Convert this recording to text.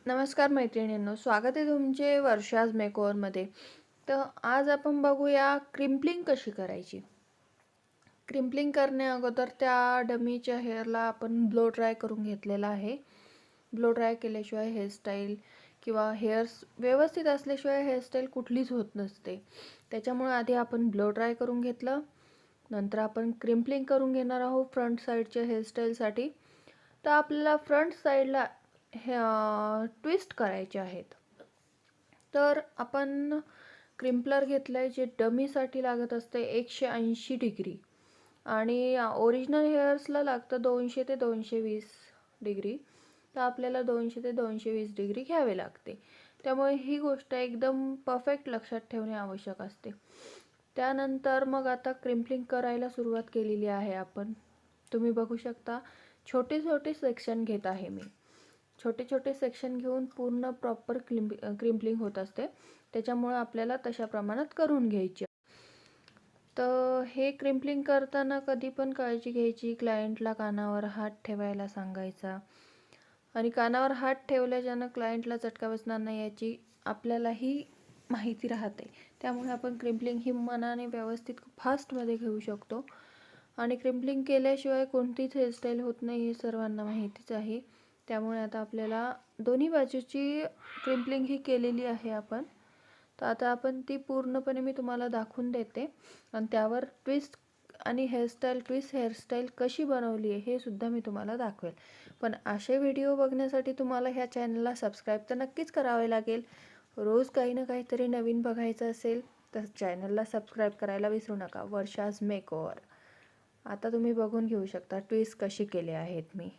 नमस्कार मैत्रिणींनो, स्वागत आहे तुमचे वर्षाज मेकओव्हरमध्ये. तर आज आपण बघूया क्रिम्पलिंग कशी करायची. क्रिम्पलिंग करण्या अगोदर त्या डमीच्या हेअरला आपण ब्लो ड्राय करून घेतलेला आहे. ब्लो ड्राय केल्याशिवाय हेअरस्टाईल किंवा हेअर्स व्यवस्थित असल्याशिवाय हेअरस्टाईल कुठलीच होत नसते. त्याच्यामुळे आधी आपण ब्लो ड्राय करून घेतलं. नंतर आपण क्रिम्पलिंग करून घेणार आहोत फ्रंट साईडच्या हेअरस्टाईलसाठी. तर आपल्याला फ्रंट साईडला हे ट्विस्ट करायचे आहेत. तर आपण क्रिम्पलर घेतलं आहे जे डमीसाठी लागत असते 180 डिग्री आणि ओरिजिनल हेअर्सला लागतं 200 ते 220 डिग्री. तर आपल्याला 200 ते 220 डिग्री घ्यावे लागते. त्यामुळे ही गोष्ट एकदम परफेक्ट लक्षात ठेवणे आवश्यक असते. त्यानंतर मग आता क्रिम्पलिंग करायला सुरुवात केलेली आहे आपण. तुम्ही बघू शकता छोटे छोटे सेक्शन घेत आहे मी. छोटे छोटे सेक्शन घेऊन पूर्ण प्रॉपर क्रिम्पलिंग होत असते. त्याच्यामुळे आपल्याला तशा प्रमाणात करून घ्यायची. तर हे क्रिम्पलिंग करताना कधी पण काळजी घ्यायची, क्लायंटला कानावर हात ठेवायला सांगायचा आणि कानावर हात ठेवल्याच्यानं क्लायंटला चटका बसणार नाही याची आपल्यालाही माहिती राहते. त्यामुळे आपण क्रिम्पलिंग ही मनाने व्यवस्थित फास्टमध्ये घेऊ शकतो. आणि क्रिम्पलिंग केल्याशिवाय कोणतीच हेअरस्टाईल होत नाही हे सर्वांना माहितीच आहे. त्यामुळे आता आपल्याला दोन्ही बाजूची क्रिम्पलिंग ही केलेली आहे आपण. तर आता आपण ती पूर्णपणे मी तुम्हाला दाखवून देते आणि त्यावर ट्विस्ट आणि हेअरस्टाईल कशी बनवली आहे हे सुद्धा मी तुम्हाला दाखवेल. पण असे व्हिडिओ बघण्यासाठी तुम्हाला ह्या चॅनलला सबस्क्राईब तर नक्कीच करावे लागेल. रोज काही ना काहीतरी नवीन बघायचं असेल तर चॅनलला सबस्क्राईब करायला विसरू नका. वर्षाज मेकओव्हर. आता तुम्ही बघून घेऊ शकता ट्विस्ट कशी केले आहेत मी.